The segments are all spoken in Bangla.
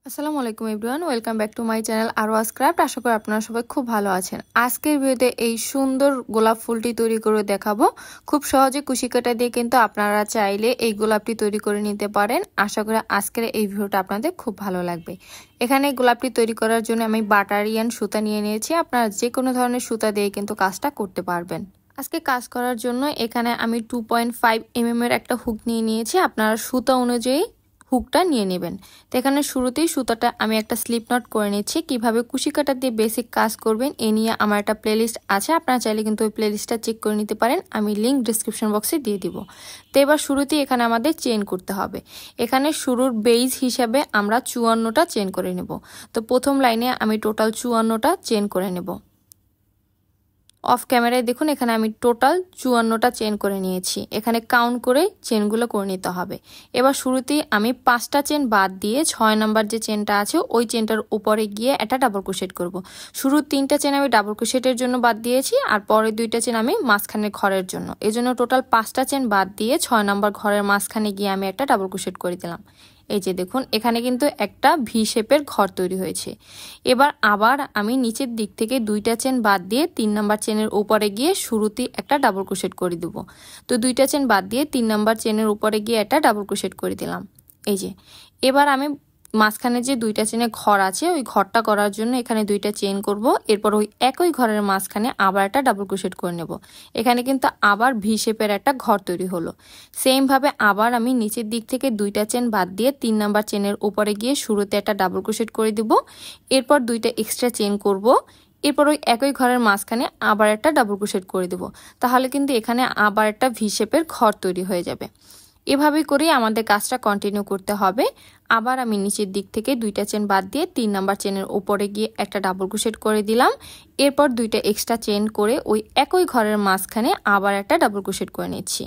আসসালামু আলাইকুম everyone, welcome back to my channel আরওয়াজ ক্রাফট। আশা করি আপনারা সবাই খুব ভালো আছেন। আজকের ভিডিওতে এই সুন্দর গোলাপ ফুলটি তৈরি করে দেখাবো। খুব সহজে কুশি কাটা দিয়ে কিন্তু আপনারা চাইলে এই গোলাপটি তৈরি করে নিতে পারেন। আশা করি আজকের এই ভিডিওটা আপনাদের খুব ভালো লাগবে। এখানে গোলাপটি তৈরি করার জন্য আমি বাটারিয়ান সুতা নিয়ে নিয়েছি। আপনারা যে কোনো ধরনের সুতা দিয়ে কিন্তু কাজটা করতে পারবেন। আজকে কাজ করার জন্য এখানে আমি 2.5 mm এর একটা হুক নিয়ে নিয়েছি। আপনারা সুতা অনুযায়ী হুকটা নিয়ে নেবেন। তো এখানে শুরুতেই সুতাটা আমি একটা স্লিপ নট করে নিচ্ছি। কিভাবে কুশি কাটা দিয়ে বেসিক কাজ করবেন এ নিয়ে আমার একটা প্লেলিস্ট আছে, আপনারা চাইলে কিন্তু ওই প্লেলিস্টটা চেক করে নিতে পারেন। আমি লিংক ডিসক্রিপশন বক্সে দিয়ে দিব। তো এবার শুরুতেই এখানে আমাদের চেন করতে হবে। এখানে শুরুর বেজ হিসাবে আমরা 54টা চেন করে নেব। তো প্রথম লাইনে আমি টোটাল 54টা চেন করে নেব। অফ ক্যামেরায় দেখুন এখানে আমি টোটাল 54টা চেন করে নিয়েছি। এখানে কাউন্ট করে চেনগুলো করে নিতে হবে। এবার শুরুতেই আমি 5টা চেন বাদ দিয়ে 6 নাম্বার যে চেনটা আছে ওই চেনটার উপরে গিয়ে একটা ডাবল ক্রোশেট করব। শুরুর 3টা চেন আমি ডাবল ক্রোশেটের জন্য বাদ দিয়েছি, আর পরের 2টা চেন আমি মাঝখানের ঘরের জন্য। এজন্য টোটাল 5টা চেন বাদ দিয়ে 6 নাম্বার ঘরের মাঝখানে গিয়ে আমি একটা ডাবল ক্রোশেট করে দিলাম। এই যে দেখুন এখানে কিন্তু একটা ভি শেপের ঘর তৈরি হয়েছে। এবার আবার আমি নিচের দিক থেকে 2টা চেন বাদ দিয়ে 3 নাম্বার চেনের উপরে গিয়ে শুরুতে একটা ডাবল ক্রোশেট করে দেব। তো 2টা চেন বাদ দিয়ে 3 নাম্বার চেনের উপরে গিয়ে একটা ডাবল ক্রোশেট করে দিলাম। এই যে এবার আমি মাঝখানে যে 2টা চেনে ঘর আছে ওই ঘরটা করার জন্য এখানে 2টা চেন করব। এরপর ওই একই ঘরের মাঝখানে আবার একটা ডাবল ক্রোশেট করে নেব। এখানে কিন্তু আবার ভি শেপের একটা ঘর তৈরি হলো। সেম ভাবে আবার আমি নিচের দিক থেকে 2টা চেন বাদ দিয়ে 3 নাম্বার চেনের উপরে গিয়ে শুরুতে একটা ডাবল ক্রোশেট করে দিব। এরপর 2টা এক্সট্রা চেন করব। এরপর ওই একই ঘরের মাঝখানে আবার একটা ডাবল ক্রোশেট করে দেব। তাহলে কিন্তু এখানে আবার একটা ভি শেপের ঘর তৈরি হয়ে যাবে। এভাবে করেই আমাদের কাজটা কন্টিনিউ করতে হবে। আবার আমি নিচের দিক থেকে 2টা চেন বাদ দিয়ে 3 নাম্বার চেনের উপরে গিয়ে একটা ডাবল ক্রোশেট করে দিলাম। এরপর 2টা এক্সট্রা চেন করে ওই একই ঘরের মাঝখানে আবার একটা ডাবল ক্রোশেট করে নিচ্ছি।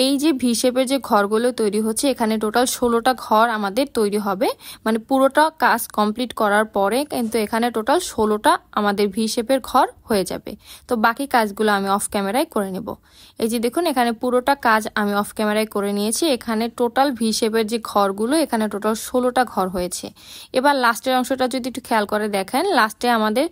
এই যে ভি শেপের যে ঘরগুলো তৈরি হচ্ছে এখানে টোটাল 16টা ঘর আমাদের তৈরি হবে। মানে পুরোটা কাজ কমপ্লিট করার পরে কিন্তু এখানে টোটাল 16টা আমাদের ভি শেপের ঘর হয়ে যাবে। তো বাকি কাজগুলো আমি অফ ক্যামেরায় করে নেব। এই যে দেখুন এখানে পুরোটা কাজ আমি অফ ক্যামেরায় করে নিয়েছি। এখানে টোটাল ভি শেপের যে ঘরগুলো এখানে টোটাল 16টা ঘর হয়েছে। এবার লাস্টের অংশটা যদি একটু খেয়াল করে দেখেন, লাস্টে আমাদের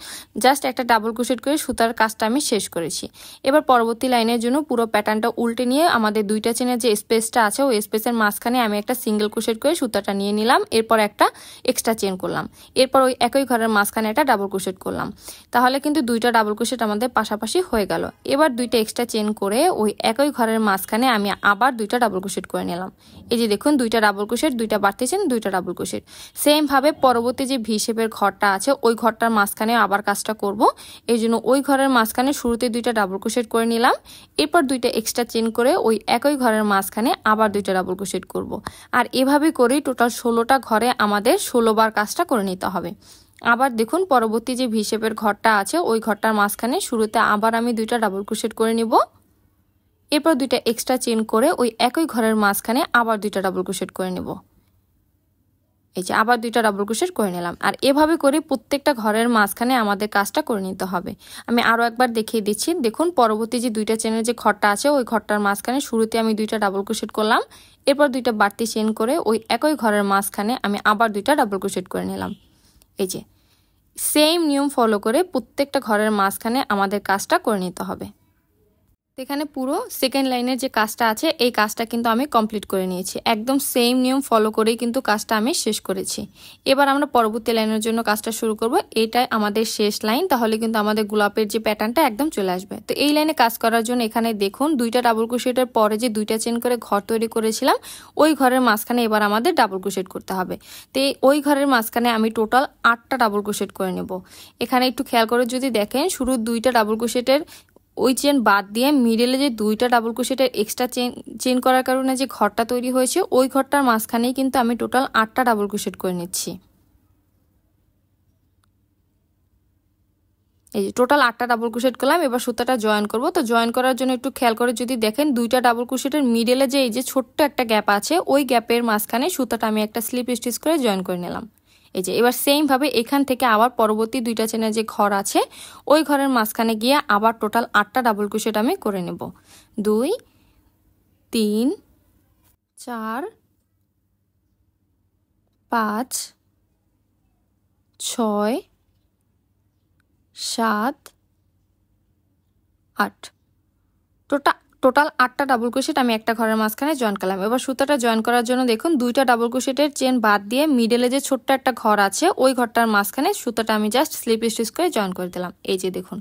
জাস্ট একটা ডাবল ক্রোশেট করে সুতার কাজটা আমি শেষ করেছি। এবার পরবর্তী লাইনের জন্য পুরো প্যাটার্নটা উল্টে নিয়ে আমাদের 2টা চেনের যে স্পেসটা আছে ওই স্পেসের মাঝখানে আমি একটা সিঙ্গেল ক্রোশেট করে সুতাটা নিয়ে নিলাম। এরপর একটা এক্সট্রা চেন করলাম। এরপর ওই একই ঘরের মাঝখানে একটা ডাবল ক্রোশেট করলাম। তাহলে কিন্তু 2টা ডাবল ক্রোশেট আমাদের পাশাপাশি হয়ে গেল। এবার 2টা এক্সট্রা চেন করে ওই একই ঘরের মাঝখানে আমি আবার 2টা ডাবল ক্রোশেট করে নিলাম। এই যে দেখুন 2টা ডাবল ক্রোশেট, 2টা বাড়তি চেন, 2টা ডাবল ক্রোশেট। সেম ভাবে পরবর্তী যে ভি শেপের ঘরটা আছে ওই ঘরটার মাঝখানে আবার কাজটা করব। এই জন্য ওই ঘরের মাঝখানে শুরুতে 2টা ডাবল ক্রোশেট করে নিলাম। এরপর 2টা এক্সট্রা চেন করে ওই একই ঘরের মাঝখানে আবার 2টা ডাবল ক্রোশেট করব। আর এভাবে করেই টোটাল 16টা ঘরে আমাদের 16 বার কাজটা করে নিতে হবে। আবার দেখুন পরবর্তী যে ভি শেপের ঘরটা আছে ওই ঘরটার মাঝখানে শুরুতে আবার আমি 2টা ডাবল ক্রোশেট করে নিব। এরপর 2টা এক্সট্রা চেন করে ওই একই ঘরের মাঝখানে আবার 2টা ডাবল ক্রোশেট করে নেব। এই যে আবার 2টা ডাবল ক্রোশেট করে নিলাম। আর এভাবে করে প্রত্যেকটা ঘরের মাঝখানে আমাদের কাজটা করে নিতে হবে। আমি আরও একবার দেখিয়ে দিচ্ছি। দেখুন পরবর্তী যে 2টা চেনের যে ঘরটা আছে ওই ঘরটার মাঝখানে শুরুতে আমি 2টা ডাবল ক্রোশেট করলাম। এরপর 2টা বাড়তি চেন করে ওই একই ঘরের মাঝখানে আমি আবার 2টা ডাবল ক্রোশেট করে নিলাম। এই যে সেম নিয়ম ফলো করে প্রত্যেকটা ঘরের মাঝখানে আমাদের কাজটা করে নিতে হবে। এখানে পুরো সেকেন্ড লাইনের যে কাজটা আছে এই কাজটা কিন্তু আমি কমপ্লিট করে নিয়েছি। একদম সেম নিয়ম ফলো করেই কিন্তু কাজটা আমি শেষ করেছি। এবার আমরা পরবর্তী লাইনের জন্য কাজটা শুরু করব। এটাই আমাদের শেষ লাইন, তাহলে কিন্তু আমাদের গোলাপের যে প্যাটার্নটা একদম চলে আসবে। তো এই লাইনে কাজ করার জন্য এখানে দেখুন 2টা ডাবল ক্রোশেটের পরে যে 2টা চেন করে ঘর তৈরি করেছিলাম ওই ঘরের মাঝখানে এবার আমাদের ডাবল ক্রোশেট করতে হবে। তো ওই ঘরের মাঝখানে আমি টোটাল 8টা ডাবল ক্রোশেট করে নেব। এখানে একটু খেয়াল করে যদি দেখেন শুরুর 2টা ডাবল ক্রোশেটের ওই চেন বাদ দিয়ে মিডলে যে 2টা ডাবল ক্রোশেটের এক্সট্রা চেন করার কারণে যে ঘরটা তৈরি হয়েছে ওই ঘরটার মাঝখানেই কিন্তু আমি টোটাল 8টা ডাবল ক্রোশেট করে নিচ্ছি। এই যে টোটাল 8টা ডাবল ক্রোশেট করলাম। এবার সুতাটা জয়েন করব। তো জয়েন করার জন্য একটু খেয়াল করে যদি দেখেন 2টা ডাবল ক্রোশেটের মিডলে যে এই যে ছোট্ট একটা গ্যাপ আছে ওই গ্যাপের মাঝখানে সুতাটা আমি একটা স্লিপ স্টিচ করে জয়েন করে নিলাম। এই যে এবার সেম ভাবে এখান থেকে আবার পরবর্তী 2টা চেনের যে ঘর আছে ওই ঘরের মাঝখানে গিয়ে আবার টোটাল 8টা ডাবল ক্রোশেট আমি করে নেব। 2 3 4 5 6 7 8 টোটাল 8টা ডাবল ক্রোশেট আমি একটা ঘরের মাঝখানে জয়েন করলাম। এবার সুতাটা জয়েন করার জন্য দেখুন 2টা ডাবল ক্রোশেটের চেন বাদ দিয়ে মিডলে যে ছোট্ট একটা ঘর আছে ওই ঘরটার মাঝখানে সুতাটা আমি জাস্ট স্লিপ স্টিচ করে জয়েন করে দিলাম। এই যে দেখুন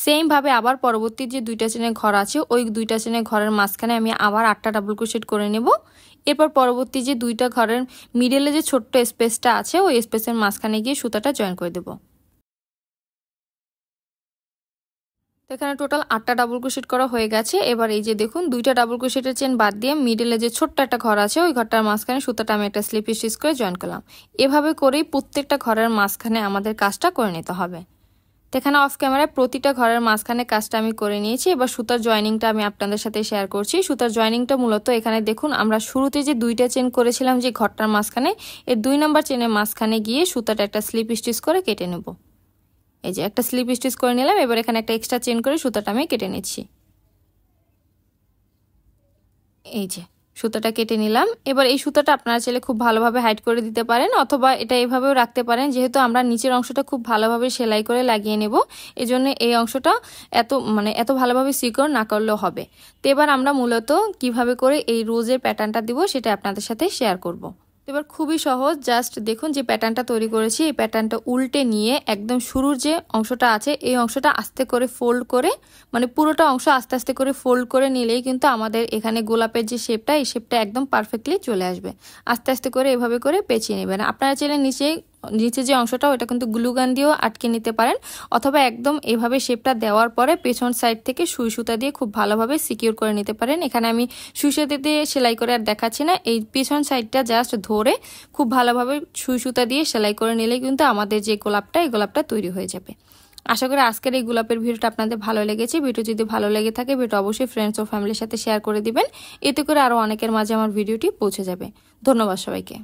সেম ভাবে আবার পরবর্তী যে 2টা চেনের ঘর আছে ওই 2টা চেনের ঘরের মাঝখানে আমি আবার 8টা ডাবল ক্রোশেট করে নেব। এরপর পরবর্তী যে 2টা ঘরের মিডলে যে ছোট্ট স্পেসটা আছে ওই স্পেসের মাঝখানে গিয়ে সুতাটা জয়েন করে দেব। তো এখানে টোটাল 8টা ডাবল ক্রোশেট করা হয়ে গেছে। এবার এই যে দেখুন 2টা ডাবল ক্রোশেটের চেন বাদ দিয়ে মিডলে যে ছোট্ট একটা ঘর আছে ওই ঘরটার মাঝখানে সুতাটা আমি একটা স্লিপ স্টিচ করে জয়েন করলাম। এভাবে করেই প্রত্যেকটা ঘরের মাঝখানে আমাদের কাজটা করে নিতে হবে। তো এখানে অফ ক্যামেরায় প্রতিটা ঘরের মাঝখানে কাজটা আমি করে নিয়েছি। এবার সুতার জয়েনিংটা আমি আপনাদের সাথে শেয়ার করছি। সুতার জয়েনিংটা মূলত এখানে দেখুন আমরা শুরুতে যে 2টা চেন করেছিলাম যে ঘরটার মাঝখানে এর 2 নাম্বার চেনের মাঝখানে গিয়ে সুতাটা একটা স্লিপ স্টিচ করে কেটে নেব। এই যে একটা স্লিপ স্টিচ করে নিলাম। এবার এখানে একটা এক্সট্রা চেন করে সুতাটা আমি কেটে নিচ্ছি। এই যে সুতাটা কেটে নিলাম। এবার এই সুতাটা আপনারা চাইলে খুব ভালোভাবে হাইড করে দিতে পারেন অথবা এটা এভাবেও রাখতে পারেন। যেহেতু আমরা নিচের অংশটা খুব ভালোভাবে সেলাই করে লাগিয়ে নেব এজন্য এই অংশটা এত ভালোভাবে সিকিউর না করলেও হবে। তো এবার আমরা মূলত কিভাবে করে এই রোজের প্যাটার্নটা দিব সেটা আপনাদের সাথে শেয়ার করব। এবার খুবই সহজ, জাস্ট দেখুন যে প্যাটার্নটা তৈরি করেছি এই প্যাটার্নটা উল্টে নিয়ে একদম শুরুর যে অংশটা আছে এই অংশটা আস্তে করে ফোল্ড করে পুরোটা অংশ আস্তে আস্তে করে ফোল্ড করে নিলেই কিন্তু আমাদের এখানে গোলাপের যে শেপটা এই শেপটা একদম পারফেক্টলি চলে আসবে। আস্তে আস্তে করে এভাবে করে পেঁচিয়ে নেবেন। আপনারা চাইলে নিচে যে অংশটা ওটা কিন্তু গ্লু গান দিয়েও আটকে নিতে পারেন অথবা একদম এভাবে শেপটা দেওয়ার পরে পেছন সাইড থেকে সুই সুতা দিয়ে খুব ভালোভাবে সিকিউর করে নিতে পারেন। এখানে আমি সুই সুতা দিয়ে সেলাই করে আর দেখাচ্ছি না, এই পেছন সাইডটা জাস্ট ধরে খুব ভালোভাবে সুই সুতা দিয়ে সেলাই করে নিলে কিন্তু আমাদের যে গোলাপটা এই গোলাপটা তৈরি হয়ে যাবে। আশা করি আজকের এই গোলাপের ভিডিওটা আপনাদের ভালো লেগেছে। ভিডিও যদি ভালো লেগে থাকে ভিডিও অবশ্যই ফ্রেন্ডস ও ফ্যামিলির সাথে শেয়ার করে দিবেন, এতে করে আরও অনেকের মাঝে আমার ভিডিওটি পৌঁছে যাবে। ধন্যবাদ সবাইকে।